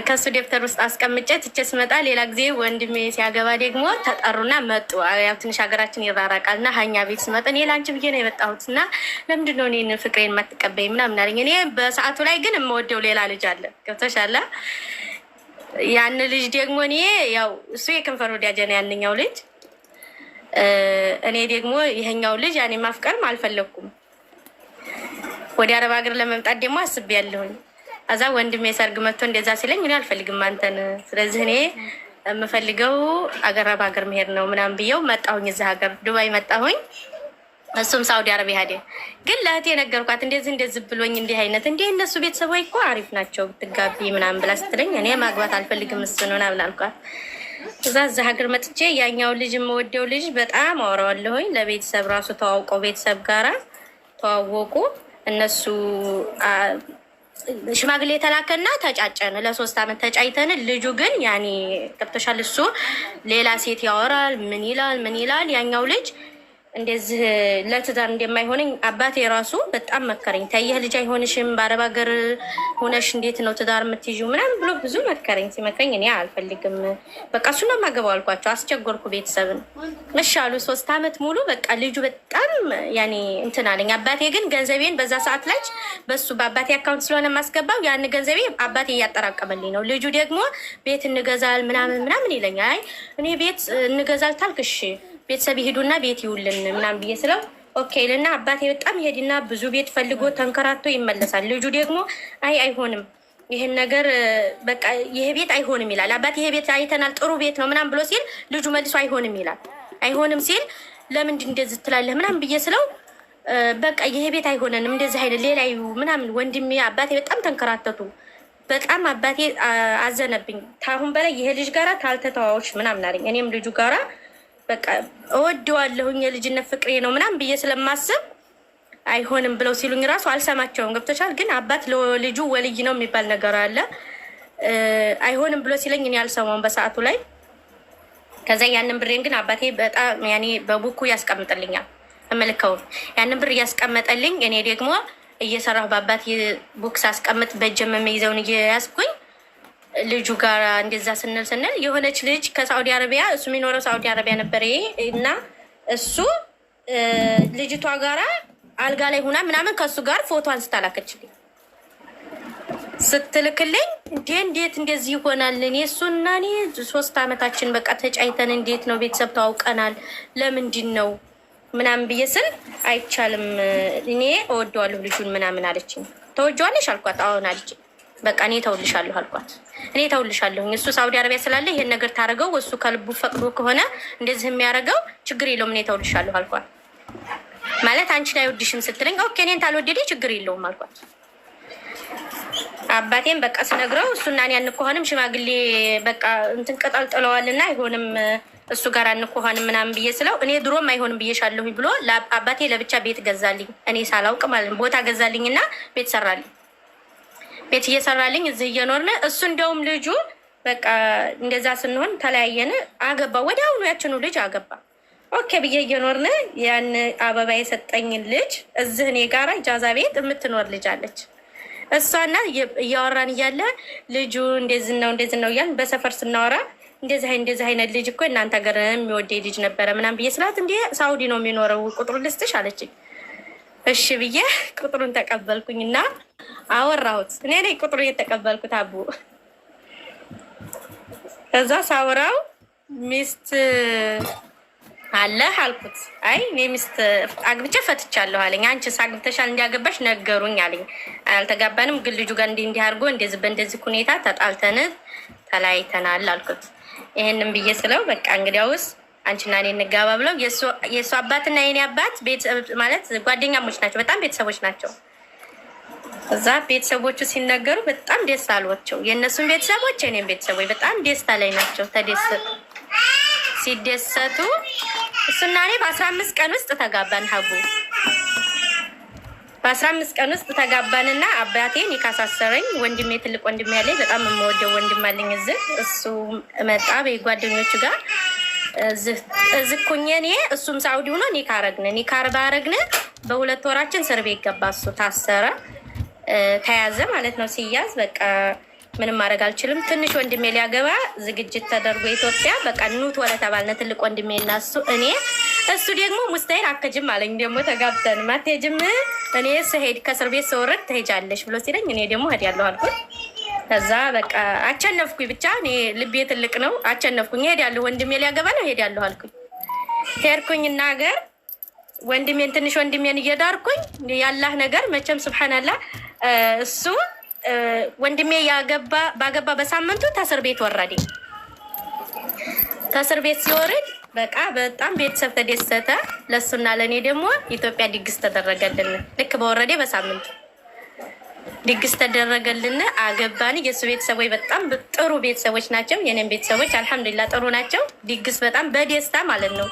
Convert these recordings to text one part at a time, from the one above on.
ከሱ ደብተር ውስጥ አስቀምጬ ትቼ ስመጣ ሌላ ጊዜ ወንድሜ ሲያገባ ደግሞ ተጠሩና መጡ። ያው ትንሽ ሀገራችን ይራራቃል እና ሀኛ ቤት ስመጣ እኔ ለአንቺ ብዬ ነው የመጣሁት እና ለምንድን ነው እኔን ፍቅሬን የማትቀበይ ምናምን አለኝ። እኔ በሰዓቱ ላይ ግን የምወደው ሌላ ልጅ አለ። ገብቶሻል? ያን ልጅ ደግሞ እኔ ያው እሱ የከንፈር ወዳጄ ነው ያንኛው ልጅ። እኔ ደግሞ ይሄኛው ልጅ ያኔ ማፍቀርም አልፈለኩም። ወደ አረብ ሀገር ለመምጣት ደግሞ አስቤያለሁኝ። አዛ ወንድሜ ሰርግ መጥቶ እንደዛ ሲለኝ እኔ አልፈልግም አንተን፣ ስለዚህ እኔ የምፈልገው አረብ ሀገር መሄድ ነው ምናምን ብየው መጣሁኝ። እዛ ሀገር ዱባይ መጣሁኝ። እሱም ሳውዲ አረቢያ ሄደ። ግን ለእህቴ ነገርኳት፣ እንደዚህ ብሎኝ እንዲህ አይነት እንዴ እነሱ ቤተሰቦች እኮ አሪፍ ናቸው ብትጋቢ ምናምን ብላ ስትለኝ እኔ ማግባት አልፈልግም እሱን ምናምን አልኳት። እዛ ሀገር መጥቼ ያኛው ልጅ የምወደው ልጅ በጣም አወራዋለሁኝ። ለቤተሰብ ራሱ ተዋውቀው ቤተሰብ ጋራ ተዋወቁ። እነሱ ሽማግሌ የተላከና ተጫጨን። ለ3 አመት ተጫይተን ልጁ ግን ያኔ ገብቶሻል፣ እሱ ሌላ ሴት ያወራል። ምን ይላል ያኛው ልጅ እንደዚህ ለትዳር እንደማይሆነኝ አባቴ ራሱ በጣም መከረኝ። ታየህ ልጅ አይሆንሽም፣ በአረብ ሀገር ሆነሽ እንዴት ነው ትዳር የምትይዥው ምናምን ብሎ ብዙ መከረኝ። ሲመከረኝ እኔ አልፈልግም በቃ እሱ ነው የማገባው አልኳቸው። አስቸገርኩ ቤተሰብን። እሺ አሉ። 3 አመት ሙሉ በቃ ልጁ በጣም ያኔ እንትን አለኝ። አባቴ ግን ገንዘቤን በዛ ሰዓት ላይ በሱ በአባቴ አካውንት ስለሆነ የማስገባው ያን ገንዘቤ አባቴ እያጠራቀመልኝ ነው። ልጁ ደግሞ ቤት እንገዛል ምናምን ይለኛል። አይ እኔ ቤት እንገዛል ታልክሽ ቤተሰብ ይሄዱና ቤት ይውልን ምናምን ብዬ ስለው ኦኬ ልና አባቴ በጣም ይሄድና ብዙ ቤት ፈልጎ ተንከራቶ ይመለሳል። ልጁ ደግሞ አይሆንም ይሄን ነገር በቃ ይሄ ቤት አይሆንም ይላል። አባቴ ይሄ ቤት አይተናል ጥሩ ቤት ነው ምናምን ብሎ ሲል ልጁ መልሶ አይሆንም ይላል። አይሆንም ሲል ለምንድን እንደዚህ ትላለህ ምናምን ብዬ ስለው በቃ ይሄ ቤት አይሆነንም እንደዚህ አይደል ሌላ ምናምን ወንድሜ አባቴ በጣም ተንከራተቱ። በጣም አባቴ አዘነብኝ። ታሁን በላይ ይሄ ልጅ ጋራ ታልተተዋዎች ምናምን አለኝ። እኔም ልጁ ጋራ በቃ እወደዋለሁኝ የልጅነት ፍቅሬ ነው ምናምን ብዬ ስለማስብ አይሆንም ብለው ሲሉኝ ራሱ አልሰማቸውም። ገብቶሻል? ግን አባት ለልጁ ወልይ ነው የሚባል ነገር አለ። አይሆንም ብሎ ሲለኝ እኔ አልሰማውም በሰዓቱ ላይ። ከዛ ያንን ብሬን ግን አባቴ በጣም ያኔ በቡኩ ያስቀምጥልኛል እመልከውን ያንን ብር እያስቀመጠልኝ እኔ ደግሞ እየሰራሁ በአባቴ ቡክ ሳስቀምጥ በእጄም የሚይዘውን እየያዝኩኝ ልጁ ጋር እንደዛ ስንል የሆነች ልጅ ከሳዑዲ አረቢያ እሱ የሚኖረው ሳዑዲ አረቢያ ነበር እና እሱ ልጅቷ ጋራ አልጋ ላይ ሁና ምናምን ከእሱ ጋር ፎቶ አንስታ ላከችልኝ። ስትልክልኝ እንዴት እንደዚህ ይሆናል? እኔ እሱና እኔ 3 አመታችን በቃ ተጫይተን እንዴት ነው ቤተሰብ ተዋውቀናል፣ ለምንድን ነው ምናምን ብዬ ስል አይቻልም እኔ እወደዋለሁ ልጁን ምናምን አለችኝ። ተወጂዋለሽ አልኳት። አዎን አለችኝ። በቃ እኔ ተውልሻለሁ አልኳት። እኔ ተውልሻለሁ እሱ ሳውዲ አረቢያ ስላለ ይሄን ነገር ታረገው እሱ ከልቡ ፈቅዶ ከሆነ እንደዚህ የሚያደርገው ችግር የለውም እኔ ተውልሻለሁ አልኳት። ማለት አንቺ ላይ ወድሽም ስትለኝ ኦኬ እኔን ታልወደደ ችግር የለውም አልኳት። አባቴም በቃ ስነግረው እሱና እኔ አንኮሆንም ሽማግሌ በቃ እንትን ቅጠል ጥለዋልና አይሆንም እሱ ጋር አንኮሆንም ምናምን ብዬ ስለው እኔ ድሮም አይሆንም ብዬሻለሁ ብሎ አባቴ ለብቻ ቤት ገዛልኝ። እኔ ሳላውቅ ማለት ነው። ቦታ ገዛልኝና ቤት ሰራልኝ። ቤት እየሰራልኝ እዚህ እየኖርን እሱ እንደውም ልጁ በቃ እንደዛ ስንሆን ተለያየን። አገባ ወዲያውኑ ያችኑ ልጅ አገባ። ኦኬ ብዬ እየኖርን ያን አበባ የሰጠኝን ልጅ እዚህ እኔ ጋራ ኢጃዛ ቤት የምትኖር ልጅ አለች። እሷና እያወራን እያለ ልጁ እንደዚህ ነው እያልን በሰፈር ስናወራ እንደዚህ አይነት ልጅ እኮ እናንተ ሀገር የሚወደኝ ልጅ ነበረ ምናምን ብዬ ስላት እንደ ሳውዲ ነው የሚኖረው ቁጥሩን ልስጥሽ አለችኝ። እሺ ብዬ ቁጥሩን ተቀበልኩኝና አወራሁት። እኔ ነኝ ቁጥሩ የተቀበልኩት አቡ። ከዛ ሳወራው ሚስት አለህ አልኩት። አይ እኔ ሚስት አግብቼ ፈትቻለሁ አለኝ። አንቺስ አግብተሻል እንዲያገባሽ ነገሩኝ አለኝ። አልተጋባንም ግን ልጁ ጋር እንዲህ አድርጎ እንደዚህ በእንደዚህ ሁኔታ ተጣልተን ተለያይተናል አልኩት። ይሄንን ብዬ ስለው በቃ እንግዲያውስ አንቺና እኔ እንጋባ ብለው የእሱ አባትና የኔ አባት ማለት ጓደኛሞች ናቸው። በጣም ቤተሰቦች ናቸው። እዛ ቤተሰቦቹ ሲነገሩ በጣም ደስ አሏቸው። የእነሱን ቤተሰቦች የኔም ቤተሰቦች በጣም ደስታ ላይ ናቸው። ሲደሰቱ እሱና እኔ በ15 ቀን ውስጥ ተጋባን። ሀቡ በ15 ቀን ውስጥ ተጋባንና አባቴን ይካሳሰረኝ። ወንድሜ ትልቅ ወንድሜ ያለኝ በጣም የምወደው ወንድም አለኝ። እሱ መጣ በጓደኞቹ ጋር እዚህ ኩኝ እኔ እሱም ሳውዲ ሆኖ ኒካ ባረግን በ2 ወራችን እስር ቤት ገባ። እሱ ታሰረ ተያዘ ማለት ነው። ሲያዝ በቃ ምንም ማድረግ አልችልም። ትንሽ ወንድሜ ሊያገባ ዝግጅት ተደርጎ ኢትዮጵያ በቃ ኑት ወለ ተባልነ ትልቅ ወንድሜ እና እሱ ደግሞ ሙስታይል አከጅም አለኝ። ደግሞ ተጋብተን ማትሄጂም እኔ ስሄድ ከእስር ቤት ስወረድ ትሄጃለሽ ብሎ ሲለኝ እኔ ደግሞ እሄዳለሁ አልኩት። ከዛ በቃ አቸነፍኩኝ። ብቻ እኔ ልቤ ትልቅ ነው። አቸነፍኩኝ። እሄዳለሁ ወንድሜ ሊያገባ ነው እሄዳለሁ አልኩኝ። ሄድኩኝና ሀገር ወንድሜን ትንሽ ወንድሜን እየዳርኩኝ ያላህ ነገር መቼም ሱብሃንአላህ እሱ ወንድሜ ባገባ በሳምንቱ ተእስር ቤት ወረደ። ተእስር ቤት ሲወርድ በቃ በጣም ቤተሰብ ተደሰተ። ለሱና ለእኔ ደግሞ ኢትዮጵያ ድግስ ተደረገልን። ልክ በወረዴ በሳምንቱ ድግስ ተደረገልን። አገባን። የእሱ ቤተሰቦች በጣም ጥሩ ቤተሰቦች ናቸው። የኔም ቤተሰቦች አልሐምዱሊላህ ጥሩ ናቸው። ድግስ በጣም በደስታ ማለት ነው።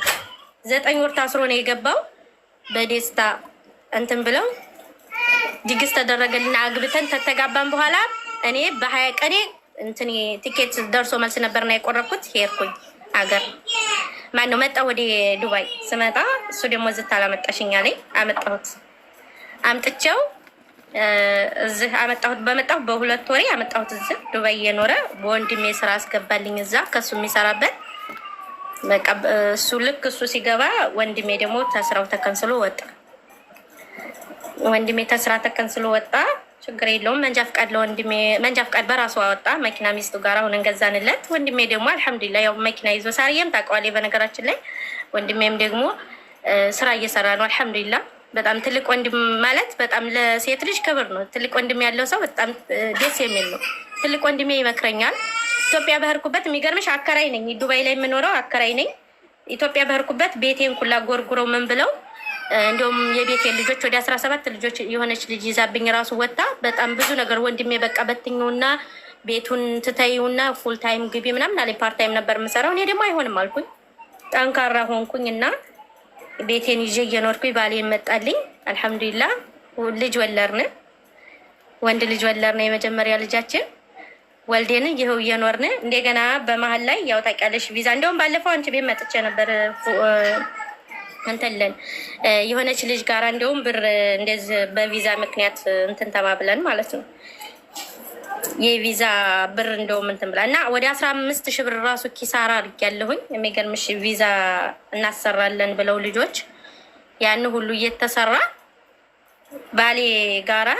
9 ወር ታስሮ ነው የገባው። በደስታ እንትን ብለው ድግስ ተደረገልን። አግብተን ተተጋባን በኋላ እኔ በ20 ቀኔ እንትን ቲኬት ደርሶ መልስ ነበርና የቆረብኩት። ሄድኩኝ አገር ማነው መጣ ወደ ዱባይ። ስመጣ እሱ ደግሞ ዝታ አላመጣሽኝ አለኝ። አመጣሁት። አምጥቼው እዚህ አመጣሁት። በመጣሁ በ2 ወሬ አመጣሁት። እዚህ ዱባይ እየኖረ በወንድሜ ስራ አስገባልኝ እዛ ከሱ የሚሰራበት በቃ እሱ ልክ እሱ ሲገባ ወንድሜ ደግሞ ተስራው ተከንስሎ ወጣ። ወንድሜ ተስራ ተከንስሎ ወጣ። ችግር የለውም። መንጃ ፍቃድ ለወንድሜ መንጃ ፍቃድ በራሱ አወጣ። መኪና ሚስቱ ጋር አሁን እንገዛንለት። ወንድሜ ደግሞ አልሐምዱሊላህ ያው መኪና ይዞ ሳርየም ታውቀዋለህ በነገራችን ላይ። ወንድሜም ደግሞ ስራ እየሰራ ነው አልሐምዱሊላህ። በጣም ትልቅ ወንድም ማለት በጣም ለሴት ልጅ ክብር ነው። ትልቅ ወንድም ያለው ሰው በጣም ደስ የሚል ነው። ትልቅ ወንድሜ ይመክረኛል። ኢትዮጵያ በህርኩበት የሚገርምሽ አከራይ ነኝ። ዱባይ ላይ የምኖረው አከራይ ነኝ። ኢትዮጵያ በህርኩበት ቤቴን ኩላ ጎርጉረው ምን ብለው እንዲሁም የቤቴን ልጆች ወደ 17 ልጆች የሆነች ልጅ ይዛብኝ ራሱ ወጣ። በጣም ብዙ ነገር ወንድሜ በቃ በትኙና ቤቱን ትተይውና ፉል ታይም ግቢ ምናምን አለኝ። ፓርት ታይም ነበር የምሰራው። እኔ ደግሞ አይሆንም አልኩኝ። ጠንካራ ሆንኩኝ እና ቤቴን ይዤ እየኖርኩኝ ባሌ መጣልኝ። አልሐምዱሊላህ ልጅ ወለርን። ወንድ ልጅ ወለርን። የመጀመሪያ ልጃችን ወልዴን ይኸው እየኖርን እንደገና በመሀል ላይ ያው ታውቂያለሽ ቪዛ እንደውም ባለፈው አንቺ ቤት መጥቼ ነበር እንተለን የሆነች ልጅ ጋር እንደውም ብር እንደዚህ በቪዛ ምክንያት እንትን ተባብለን ማለት ነው። የቪዛ ብር እንደውም እንትን ብላ እና ወደ 15,000 ብር ራሱ ኪሳራ አድርጊያለሁኝ። የሚገርምሽ ቪዛ እናሰራለን ብለው ልጆች ያን ሁሉ እየተሰራ ባሌ ጋራ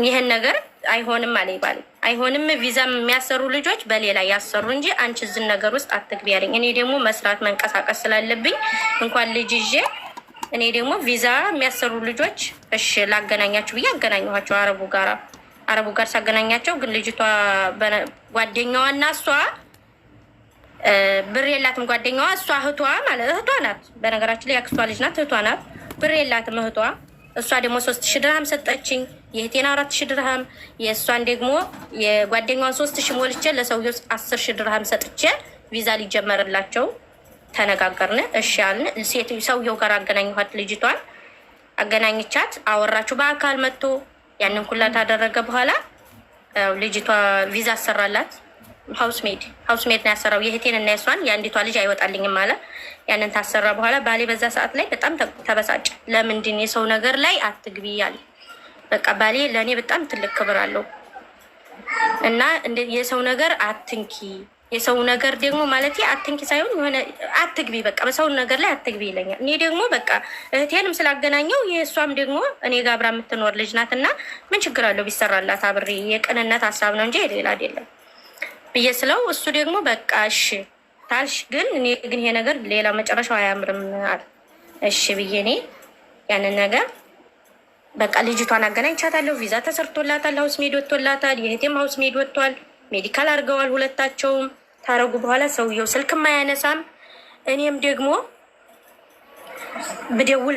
ይሄን ነገር አይሆንም አለኝ። ባሌ አይሆንም ቪዛ የሚያሰሩ ልጆች በሌላ ያሰሩ እንጂ አንቺ እዚህ ነገር ውስጥ አትግቢ ያለኝ። እኔ ደግሞ መስራት መንቀሳቀስ ስላለብኝ እንኳን ልጅ ይዤ እኔ ደግሞ ቪዛ የሚያሰሩ ልጆች እሺ ላገናኛችሁ ብዬ አገናኘኋቸው አረቡ ጋር ሳገናኛቸው ግን ልጅቷ ጓደኛዋ እና እሷ ብር የላትም። ጓደኛዋ እሷ እህቷ ማለት እህቷ ናት። በነገራችን ላይ ያክስቷ ልጅ ናት። እህቷ ናት። ብር የላትም እህቷ። እሷ ደግሞ 3,000 ድርሃም ሰጠችኝ። የእህቴን 4,000 ድርሃም የእሷን ደግሞ የጓደኛዋን 3,000 ሞልቼ ለሰውየው 10,000 ድርሃም ሰጥቼ ቪዛ ሊጀመርላቸው ተነጋገርን። እሺ አልን። ሰውየው ጋር አገናኘኋት። ልጅቷን አገናኝቻት አወራችሁ በአካል መጥቶ ያንን ኩላ ታደረገ በኋላ ልጅቷ ቪዛ አሰራላት። ሀውስሜድ ነው ያሰራው። የእህቴን እና የሷን የአንዲቷ ልጅ አይወጣልኝም አለ። ያንን ታሰራ በኋላ ባሌ በዛ ሰዓት ላይ በጣም ተበሳጭ። ለምንድን የሰው ነገር ላይ አትግቢ ያለ። በቃ ባሌ ለእኔ በጣም ትልቅ ክብር አለው እና የሰው ነገር አትንኪ፣ የሰው ነገር ደግሞ ማለት አትንኪ ሳይሆን የሆነ አትግቢ፣ በቃ በሰው ነገር ላይ አትግቢ ይለኛል። እኔ ደግሞ በቃ እህቴንም ስላገናኘው የእሷም ደግሞ እኔ ጋር አብራ የምትኖር ልጅ ናት እና ምን ችግር አለው ቢሰራላት አብሬ፣ የቅንነት ሀሳብ ነው እንጂ ሌላ አይደለም ብዬ ስለው እሱ ደግሞ በቃ እሺ ታልሽ፣ ግን እኔ ግን ይሄ ነገር ሌላ መጨረሻው አያምርም አለ። እሺ ብዬ እኔ ያንን ነገር በቃ ልጅቷን አገናኝቻታለሁ። ቪዛ ተሰርቶላታል፣ ሀውስ ሜድ ወጥቶላታል። የእህቴም ሀውስ ሜድ ወጥቷል። ሜዲካል አድርገዋል ሁለታቸውም። ታረጉ በኋላ ሰውየው ስልክም አያነሳም። እኔም ደግሞ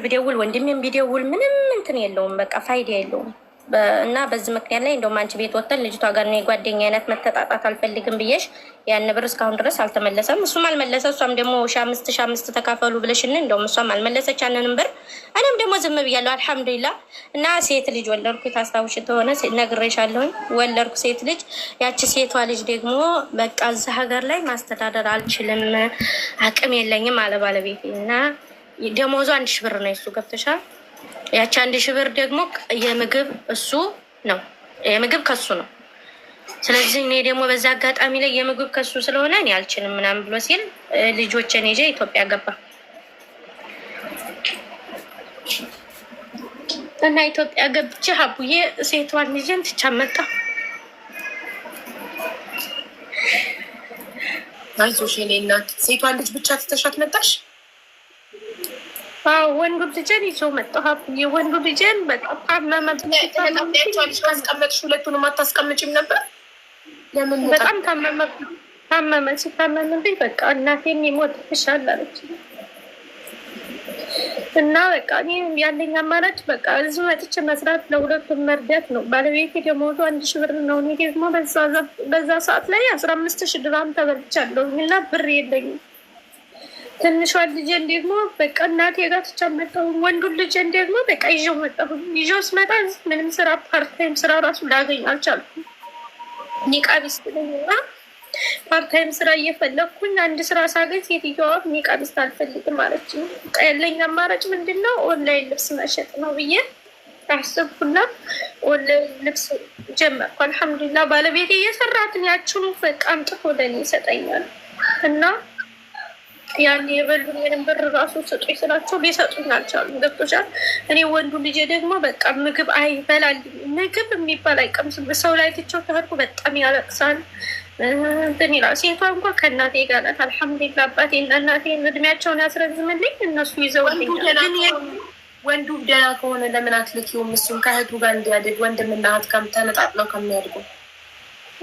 ብደውል ወንድሜም ቢደውል ምንም እንትን የለውም፣ በቃ ፋይዳ የለውም። እና በዚህ ምክንያት ላይ እንደውም አንቺ ቤት ወጥተን ልጅቷ ጋር ነው የጓደኛ አይነት መተጣጣት አልፈልግም ብዬሽ ያን ብር እስካሁን ድረስ አልተመለሰም። እሱም አልመለሰ። እሷም ደግሞ 5,000 ተካፈሉ ብለሽን እንደውም እሷም አልመለሰች ያንንም ብር። እኔም ደግሞ ዝም ብያለሁ አልሐምዱሊላህ። እና ሴት ልጅ ወለድኩ። ታስታውሽ ተሆነ ነግሬሻለሁኝ። ወለድኩ ሴት ልጅ። ያቺ ሴቷ ልጅ ደግሞ በቃ እዚህ ሀገር ላይ ማስተዳደር አልችልም፣ አቅም የለኝም አለ ባለቤቴ። እና ደሞዙ 1,000 ብር ነው። እሱ ገብተሻል። ያቺ 1,000 ብር ደግሞ የምግብ እሱ ነው፣ የምግብ ከሱ ነው። ስለዚህ እኔ ደግሞ በዛ አጋጣሚ ላይ የምግብ ከሱ ስለሆነ እኔ አልችልም ምናምን ብሎ ሲል ልጆችን ይዤ ኢትዮጵያ ገባ እና ኢትዮጵያ ገብቼ ሀቡዬ ሴቷን ልጅን ትቻ መጣ። አይዞሽ የኔ እናት። ሴቷን ልጅ ብቻ ትተሻት መጣሽ? አዎ ወንዱ ልጅን ይዞ መጣሁ ሀቡዬ። ወንዱ ልጅን በጣም ታመመች። ካስቀመጥሽ ሁለቱንም አታስቀምጪም ነበር? ለምን? በጣም ታመመ። ሲታመምብኝ በቃ እናቴን ይሞትብሻል አለች እና በቃ እኔ ያለኝ አማራጭ በቃ እዚህ መጥቼ መስራት ለሁለቱም መርዳት ነው። ባለቤቴ ደሞዙ 1000 ብር ነው። እኔ ደግሞ በዛ ሰዓት ላይ 15,000 ድራም ተበልቻለሁ እና ብር የለኝም። ትንሿን ልጄን ደግሞ በቃ እናቴ ጋር ትቻ መጣሁ። ወንዱን ልጄን ደግሞ በቃ ይዤው መጣሁ። ይዤው ስመጣ ምንም ስራ ፓርታይም ስራ ራሱ ላገኝ አልቻልኩም። ኒቃቢስት ነኝና ፓርታይም ስራ እየፈለግኩኝ አንድ ስራ ሳገኝ ሴትዮዋ ኒቃቢስት አልፈልግም ማለት ነው። ያለኝ አማራጭ ምንድን ነው? ኦንላይን ልብስ መሸጥ ነው ብዬ አስብኩና ኦንላይን ልብስ ጀመርኩ። አልሐምዱሊላህ ባለቤቴ እየሰራትን ያችኑ በቃ አምጥቶ ለእኔ ይሰጠኛል እና ያን የበሉኝንም ብር ራሱ ስጡኝ ስላቸው ሊሰጡኝ አልቻሉም። ገብቶሻል? እኔ ወንዱ ልጄ ደግሞ በቃ ምግብ አይበላልኝ። ምግብ የሚባል አይቀምስም። ሰው ላይ ትቼው ተህርኩ በጣም ያለቅሳል እንትን ይላል። ሴቷ እንኳ ከእናቴ ጋር ናት። አልሐምዱሊላህ አባቴና እናቴ እድሜያቸውን ያስረዝምልኝ። እነሱ ይዘውልኛል። ወንዱ ደህና ከሆነ ለምን አትልኪውም? እሱም ከእህቱ ጋር እንዲያድግ ወንድምና እህት ተነጣጥለው ከሚያድጉ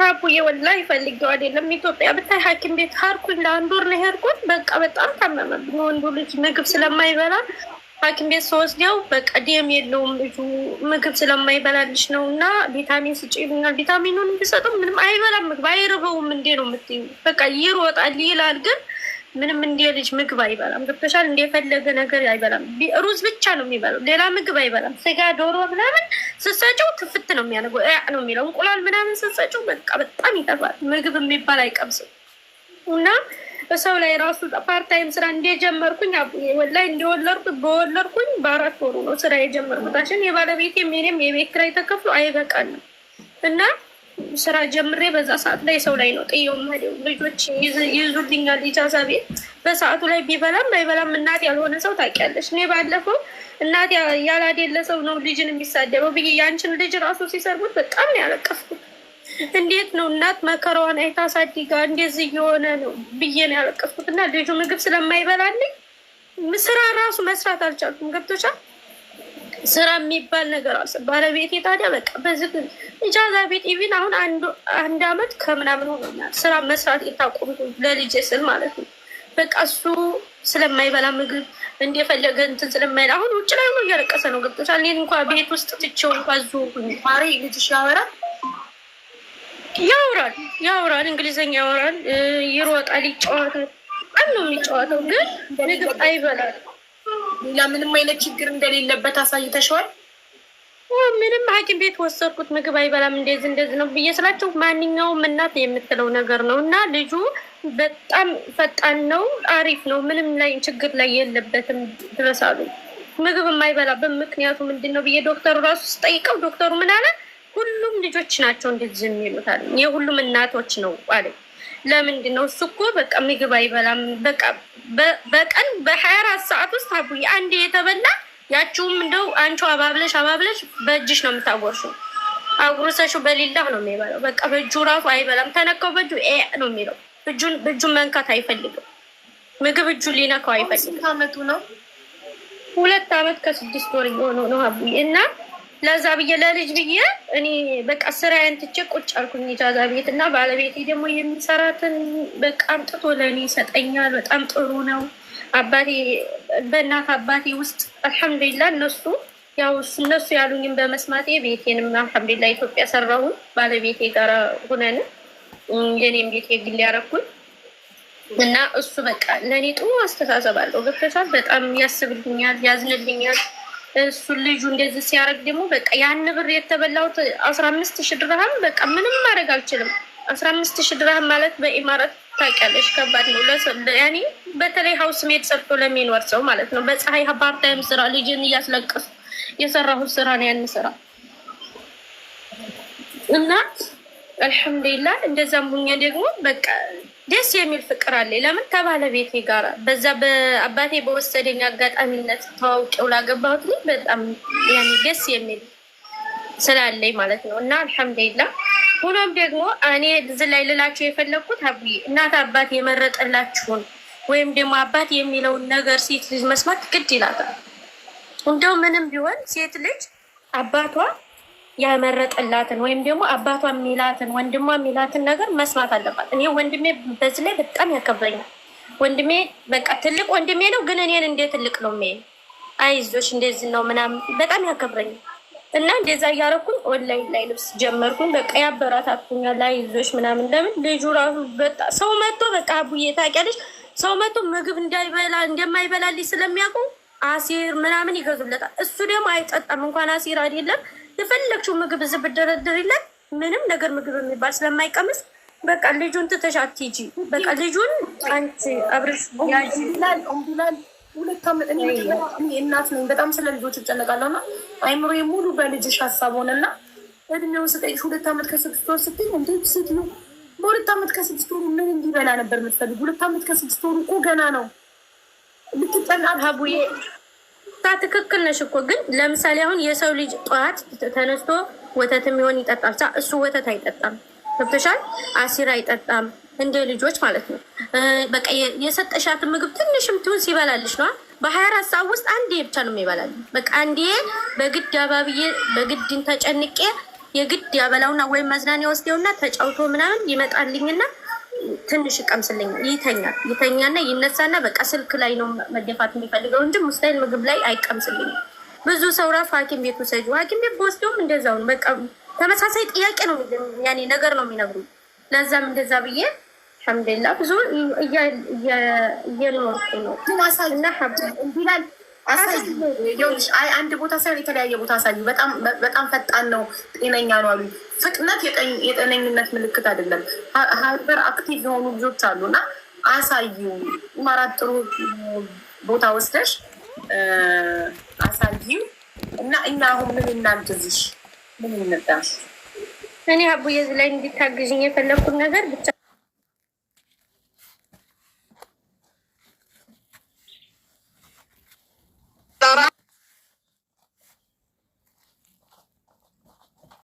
አቡዬ ወላሂ ፈልጌው አይደለም። ኢትዮጵያ ብታይ ሐኪም ቤት ሀርኩኝ ለ1 ወር ነው ሄድኩት። በቃ በጣም ታመመብኝ። ወንዱ ልጅ ምግብ ስለማይበላ ሐኪም ቤት ስወስደው በቃ ደም የለውም ልጁ ምግብ ስለማይበላልሽ ነው እና ቪታሚን ስጪ ይሉኛል። ቪታሚኑን ቢሰጠው ምንም አይበላም። ምግብ አይርበውም። እንዴ ነው የምትይው? በቃ ይሮጣል ይላል፣ ግን ምንም እንደ ልጅ ምግብ አይበላም። ገብቶሻል? እንደፈለገ ነገር አይበላም። ሩዝ ብቻ ነው የሚበላው፣ ሌላ ምግብ አይበላም። ስጋ፣ ዶሮ ምናምን ስትሰጪው ትፍት ነው የሚያደርገው ነው የሚለው። እንቁላል ምናምን ስትሰጪው በቃ በጣም ይጠፋል። ምግብ የሚባል አይቀምስም እና በሰው ላይ ራሱ ፓርታይም ስራ እንደጀመርኩኝ ወላሂ በወለድኩኝ በ4 ወሩ ነው ስራ የጀመርኩት። አሽን የባለቤቴ የኔም የቤት ኪራይ ተከፍሎ አይበቃንም እና ስራ ጀምሬ በዛ ሰዓት ላይ ሰው ላይ ነው ጥየው የምሄደው። ልጆች ይዙልኛል ኢጃዛ ቤት። በሰዓቱ ላይ ቢበላም ባይበላም እናት ያልሆነ ሰው ታውቂያለሽ። እኔ ባለፈው እናት ያላደለ ሰው ነው ልጅን የሚሳደበው ብዬ ያንችን ልጅ ራሱ ሲሰርቡት በጣም ነው ያለቀስኩት። እንዴት ነው እናት መከራዋን አይታ አሳድጋ እንደዚህ እየሆነ ነው ብዬ ነው ያለቀስኩት። እና ልጁ ምግብ ስለማይበላልኝ ስራ ራሱ መስራት አልቻልኩም። ገብቶሻል? ስራ የሚባል ነገር አለ። ባለቤቴ ታዲያ በቃ በዚህ ኢጃዛ ቤት ኢቪን አሁን 1 አመት ከምናምን ሆኖኛል ስራ መስራት የታቆምኩ ለልጄ ስል ማለት ነው። በቃ እሱ ስለማይበላ ምግብ እንደፈለገ እንትን ስለማይል አሁን ውጭ ላይ ሆኖ እያለቀሰ ነው። ገብቶሻል? እኔን እንኳ ቤት ውስጥ ትቼው እንኳ ዙሁኝ ማሪ ልጅሽ ያወራል፣ እንግሊዝኛ ያወራል፣ ይሮጣል፣ ይጫወታል። በጣም ነው የሚጫወተው፣ ግን ምግብ አይበላል። ሌላ ምንም አይነት ችግር እንደሌለበት አሳይተሽዋል? ምንም ሐኪም ቤት ወሰድኩት። ምግብ አይበላም እንደዚህ ነው ብዬ ስላቸው ማንኛውም እናት የምትለው ነገር ነው። እና ልጁ በጣም ፈጣን ነው፣ አሪፍ ነው፣ ምንም ላይ ችግር ላይ የለበትም ድረስ አሉ። ምግብ የማይበላበት ምክንያቱ ምንድን ነው ብዬ ዶክተሩ ራሱ ስጠይቀው ዶክተሩ ምን አለ? ሁሉም ልጆች ናቸው እንደዚህ የሚሉት አለ። የሁሉም እናቶች ነው አለ። ለምንድን ነው? እሱ እኮ በቃ ምግብ አይበላም። በቃ በቀን በ24 ሰዓት ውስጥ አቡዬ አንዴ የተበላ ያችውም እንደው አንቺ አባብለሽ በእጅሽ ነው የምታጎርሹ። አጉርሰሽው በሌላህ ነው የሚበላው። በቃ በእጁ ራሱ አይበላም። ተነካው በእጁ ነው የሚለው። እጁን መንካት አይፈልግም። ምግብ እጁ ሊነካው አይፈልግም። ስንት አመቱ ነው? 2 አመት ከ6 ወር የሆነው ነው አቡዬ። እና ለዛ ብዬ ለልጅ ብዬ እኔ በቃ ስራዬን ትቼ ቁጭ አልኩኝ ኢጃዛ ቤት። እና ባለቤቴ ደግሞ የሚሰራትን በቃ አምጥቶ ለእኔ ይሰጠኛል። በጣም ጥሩ ነው። አባቴ በእናት አባቴ ውስጥ አልሐምዱሊላህ እነሱ ያሉኝም በመስማቴ ቤቴንም አልሐምዱሊላህ ኢትዮጵያ ሰራሁን። ባለቤቴ ጋር ሁነን የኔም ቤት የግል ያረኩኝ እና እሱ በቃ ለእኔ ጥሩ አስተሳሰብ አለው። ገብቶሻል? በጣም ያስብልኛል፣ ያዝንልኛል። እሱ ልጁ እንደዚህ ሲያደርግ ደግሞ በቃ ያን ብር የተበላሁት 15,000 ድርሃም በቃ ምንም ማድረግ አልችልም። 15,000 ድርሃም ማለት በኢማራት ታውቂያለሽ ከባድ ነው። ያኔ በተለይ ሀውስ ሜድ ሰርቶ ለሚኖር ሰው ማለት ነው። በፀሐይ ፓርታይም ስራ ልጅን እያስለቀሱ የሰራሁት ስራ ነው ያን ስራ እና አልሐምዱሊላህ እንደዛም ሁኜ ደግሞ በቃ ደስ የሚል ፍቅር አለኝ። ለምን ከባለቤቴ ጋር በዛ በአባቴ በወሰደኝ አጋጣሚነት ተዋውቄው ላገባሁት ልጅ በጣም ያኔ ደስ የሚል ስላለኝ ማለት ነው። እና አልሐምዱሊላህ ሆኖም ደግሞ እኔ እዚህ ላይ ልላችሁ የፈለግኩት አብዬ እናት አባት የመረጠላችሁን ወይም ደግሞ አባት የሚለውን ነገር ሴት ልጅ መስማት ግድ ይላታል። እንደው ምንም ቢሆን ሴት ልጅ አባቷ ያመረጠላትን ወይም ደግሞ አባቷ የሚላትን ወንድሟ የሚላትን ነገር መስማት አለባት። እኔ ወንድሜ በዚህ ላይ በጣም ያከብረኛል። ወንድሜ በቃ ትልቅ ወንድሜ ነው፣ ግን እኔን እንደ ትልቅ ነው የሚያየኝ። አይዞሽ እንደዚህ ነው ምናምን በጣም ያከብረኛል። እና እንደዛ እያደረኩኝ ኦንላይን ላይ ልብስ ጀመርኩኝ። በቃ ያበረታቱኛል። አይዞሽ ምናምን ለምን ልጁ ራሱ በጣም ሰው መጥቶ በቃ አቡዬ ታውቂያለሽ፣ ሰው መጥቶ ምግብ እንደማይበላልኝ ስለሚያውቁ አሲር ምናምን ይገዙለታል። እሱ ደግሞ አይጠጣም። እንኳን አሲር አይደለም የፈለግሽው ምግብ እዚህ ብትደረድሪለት ምንም ነገር ምግብ የሚባል ስለማይቀምስ በቃ ልጁን ትተሽ አትሂጂ። በቃ ልጁን አንቺ አብረሽ ያጅላል ኦምቢላል 2 ዓመት እኔ እናት ነኝ። በጣም ስለ ልጆች እጨነቃለሁ እና አይምሮዬ ሙሉ በልጅሽ ሀሳብ ሆነና እድሜውን ስጠይሽ 2 ዓመት ከ6 ወር ስትይ እንዴት ስትዩ በ2 ዓመት ከ6 ወሩ ምን እንዲበላ ነበር የምትፈልግ? 2 ዓመት ከ6 ወሩ እኮ ገና ነው። ልትጠና ሀቡዬ ትክክል ነሽ እኮ ግን ለምሳሌ አሁን የሰው ልጅ ጠዋት ተነስቶ ወተትም ይሆን ይጠጣል። እሱ ወተት አይጠጣም። ገብቶሻል? አሲር አይጠጣም። እንደ ልጆች ማለት ነው። በቃ የሰጠሻትን ምግብ ትንሽም ትሁን ሲበላልሽ ነው። በ24 ሰዓት ውስጥ አንዴ ብቻ ነው የሚበላል። በቃ አንዴ በግድ አባብዬ በግድን ተጨንቄ የግድ ያበላውና ወይም መዝናኛ ወስደውና ተጫውቶ ምናምን ይመጣልኝና ትንሽ ቀምስልኝ ይተኛና ይነሳና በቃ ስልክ ላይ ነው መደፋት የሚፈልገው እንጂ ሙስታይል ምግብ ላይ አይቀምስልኝም። ብዙ ሰው ራሱ ሐኪም ቤት ውሰጂው፣ ሐኪም ቤት በወስደውም እንደዛው ነው። በቃ ተመሳሳይ ጥያቄ ነው ያኔ ነገር ነው የሚነግሩኝ። ለዛም እንደዛ ብዬ አልሐምዱሊላህ ብዙ እየኖርኩ ነው። እና ቢላል አይ አንድ ቦታ ሳይሆን የተለያየ ቦታ አሳዩ። በጣም ፈጣን ነው፣ ጤነኛ ነው አሉ። ፍጥነት የጤነኝነት ምልክት አይደለም። ሃይፐር አክቲቭ የሆኑ ልጆች አሉ እና አሳዩ። ማራት ጥሩ ቦታ ወስደሽ አሳዩ እና እኛ አሁን ምን እናግዝሽ? ምን እንርዳሽ? እኔ አቡዬ እዚህ ላይ እንዲታግዥኝ የፈለኩት ነገር ብቻ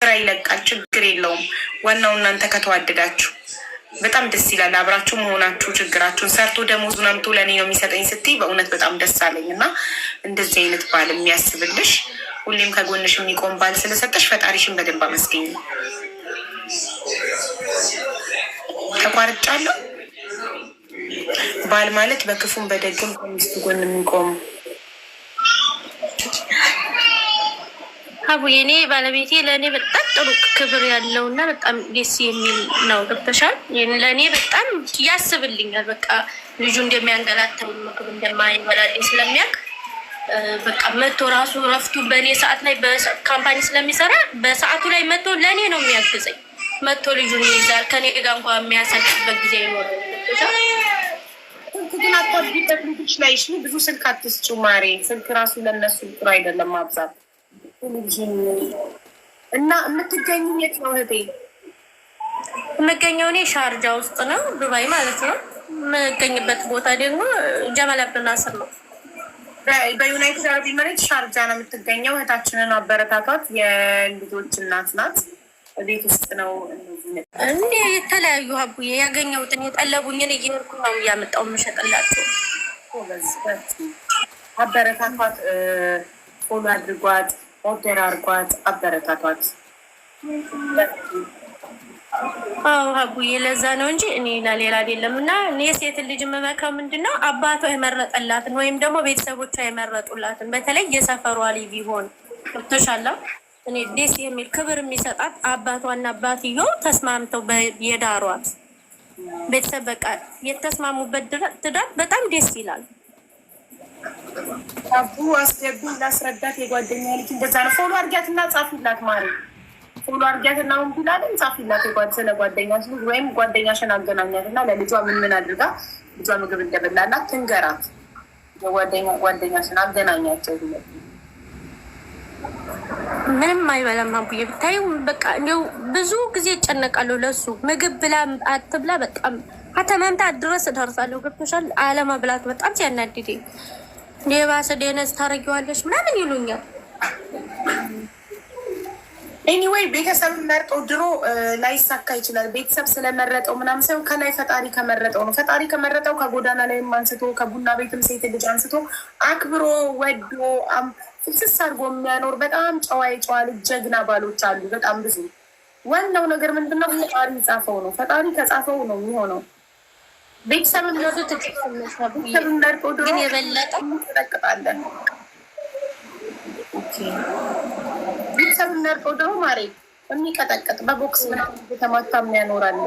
ስራ ይለቃል፣ ችግር የለውም። ዋናው እናንተ ከተዋደዳችሁ በጣም ደስ ይላል። አብራችሁ መሆናችሁ ችግራችሁን ሰርቶ ደሞዙን አምጥቶ ለእኔ ነው የሚሰጠኝ ስትይ በእውነት በጣም ደስ አለኝ እና እንደዚህ አይነት ባል የሚያስብልሽ ሁሌም ከጎንሽ የሚቆም ባል ስለሰጠሽ ፈጣሪሽን በደንብ አመስገኝ። ተቋርጫለሁ። ባል ማለት በክፉም በደግም ከሚስቱ ጎን የሚቆም አቡ የኔ ባለቤቴ ለእኔ በጣም ጥሩ ክብር ያለው እና በጣም ደስ የሚል ነው። ገብተሻል? ለእኔ በጣም ያስብልኛል። በቃ ልጁ እንደሚያንገላተው ምግብ እንደማይበላልኝ ስለሚያውቅ በቃ መቶ ራሱ ረፍቱ በእኔ ሰዓት ላይ በካምፓኒ ስለሚሰራ በሰዓቱ ላይ መቶ ለእኔ ነው የሚያግዘኝ። መቶ ልጁን ይይዛል። ከኔ ጋር እንኳ የሚያሳልፍበት ጊዜ ይኖር። ግን አታቢበት ልጆች ላይ ብዙ ስልክ አትስጪው ማሬ። ስልክ ራሱ ለነሱ ጥሩ አይደለም ማብዛት። ቴሌቪዥን እና የምትገኙ የት ነው እህቴ? የምገኘው እኔ ሻርጃ ውስጥ ነው፣ ዱባይ ማለት ነው። የምገኝበት ቦታ ደግሞ ጀማል አብዱልናስር ነው። በዩናይትድ አረብ ኤሚሬት ሻርጃ ነው የምትገኘው። እህታችንን አበረታቷት። የልጆች እናት ናት። ቤት ውስጥ ነው እንዴ የተለያዩ ሀቡዬ ያገኘሁትን የጠለቡኝን እየሄድኩ ነው እያመጣሁ የምሸጥላቸው። አበረታቷት፣ ፎሎ አድርጓት፣ ኦርደር አድርጓት፣ አበረታቷት። አዎ ሀቡዬ ለዛ ነው እንጂ እኔ ለሌላ አይደለም። እና እኔ ሴት ልጅ የምመካው ምንድን ነው አባቷ የመረጠላትን ወይም ደግሞ ቤተሰቦቿ የመረጡላትን በተለይ የሰፈሯ ላይ ቢሆን ገብቶሻል። እኔ ደስ የሚል ክብር የሚሰጣት አባቷና አባትዮ ተስማምተው የዳሯት ቤተሰብ በቃ የተስማሙበት ትዳር በጣም ደስ ይላል። አቡ አስገቡ ላስረዳት። የጓደኛ ልጅ እንደዛ ነው። ፎሎ አድርጊያትና ጻፊላት ማሪ። ፎሎ አድርጊያትና አሁን ቢላለን ጻፊላት። ስለ ጓደኛሽ ልጅ ወይም ጓደኛሽን አገናኛትና ለልጇ ምን አድርጋ ልጇ ምግብ እንደበላላት ትንገራት። ጓደኛሽን አገናኛቸው። ምንም አይበላም። አቡዬ ብታዩ በቃ እንዲያው ብዙ ጊዜ እጨነቃለሁ ለሱ። ምግብ ብላ አትብላ በጣም ሀተ መምታት ድረስ እደርሳለሁ። ገብቶሻል? አለመብላት በጣም ሲያናድደኝ የባሰ ደነዝ ታረጊዋለች ምናምን ይሉኛል። ኤኒዌይ ቤተሰብ መርጠው ድሮ ላይሳካ ይችላል። ቤተሰብ ስለመረጠው ምናምን ሳይሆን ከላይ ፈጣሪ ከመረጠው ነው። ፈጣሪ ከመረጠው ከጎዳና ላይም አንስቶ ከቡና ቤትም ሴት ልጅ አንስቶ አክብሮ ወዶ ፍስስ አድርጎ የሚያኖር በጣም ጨዋ የጨዋ ልጅ ጀግና ባሎች አሉ በጣም ብዙ። ዋናው ነገር ምንድነው? ፈጣሪ ጻፈው ነው። ፈጣሪ ከጻፈው ነው የሚሆነው። ቤተሰብ መርጠው ድሮ የበለጠ ተጠቅጣለን። ቤተሰብ መርጠው ደግሞ ማሬ የሚቀጠቅጥ በቦክስ ምናምን የተማታ የሚያኖራለ።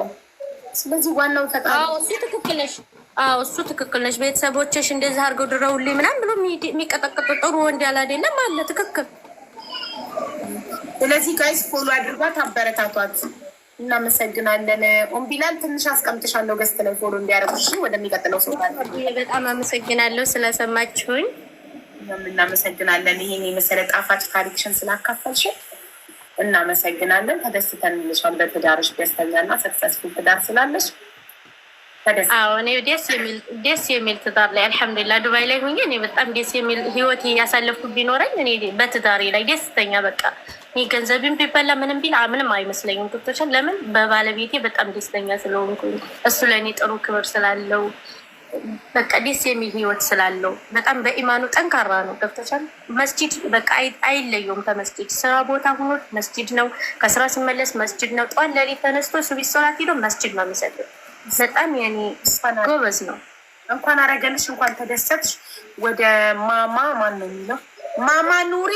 ስለዚህ ዋናው ፈጣሪ። እሱ ትክክል ነሽ። እሱ ትክክል ነሽ። ቤተሰቦችሽ እንደዚህ አድርገው ድረውልኝ ምናምን ብሎ የሚቀጠቅጥ ጥሩ ወንድ ያለ አይደለም አለ። ትክክል። ስለዚህ ጋይስ ፎሎ አድርጓት፣ አበረታቷት። እናመሰግናለን። ኦምቢላል ትንሽ አስቀምጥሻለሁ ገስት ላይ ፎሎ እንዲያደርጉሽ። ወደሚቀጥለው ሰው በጣም አመሰግናለሁ ስለሰማችሁኝ። እናመሰግናለን። ይሄን የመሰለ ጣፋጭ ታሪክሽን ስላካፈልሽ እናመሰግናለን። ተደስተንልሻል። በትዳርሽ ደስተኛና ሰክሰስፉል ትዳር ስላለሽ እኔ ደስ የሚል ትዳር ላይ አልሐምዱሊላህ ዱባይ ላይ ሆኜ እኔ በጣም ደስ የሚል ህይወት እያሳለፍኩ ቢኖረኝ እኔ በትዳሬ ላይ ደስተኛ በቃ ይህ ገንዘብን ቢበላ ምንም ቢል ምንም አይመስለኝም። ገብቶሻል? ለምን በባለቤቴ በጣም ደስተኛ ስለሆንኩ እሱ ለእኔ ጥሩ ክብር ስላለው በቃ ደስ የሚል ህይወት ስላለው በጣም በኢማኑ ጠንካራ ነው። ገብቶሻል? መስጂድ በቃ አይለየውም ከመስጂድ ስራ ቦታ ሆኖ መስጂድ ነው። ከስራ ሲመለስ መስጂድ ነው። ጠዋት ለሊት ተነስቶ ሱቢ ሶላት ሄዶ መስጂድ ነው የሚሰግድ። በጣም ያኔ ጎበዝ ነው። እንኳን አረገልሽ፣ እንኳን ተደሰትሽ። ወደ ማማ ማን ነው የሚለው ማማ ኑሪ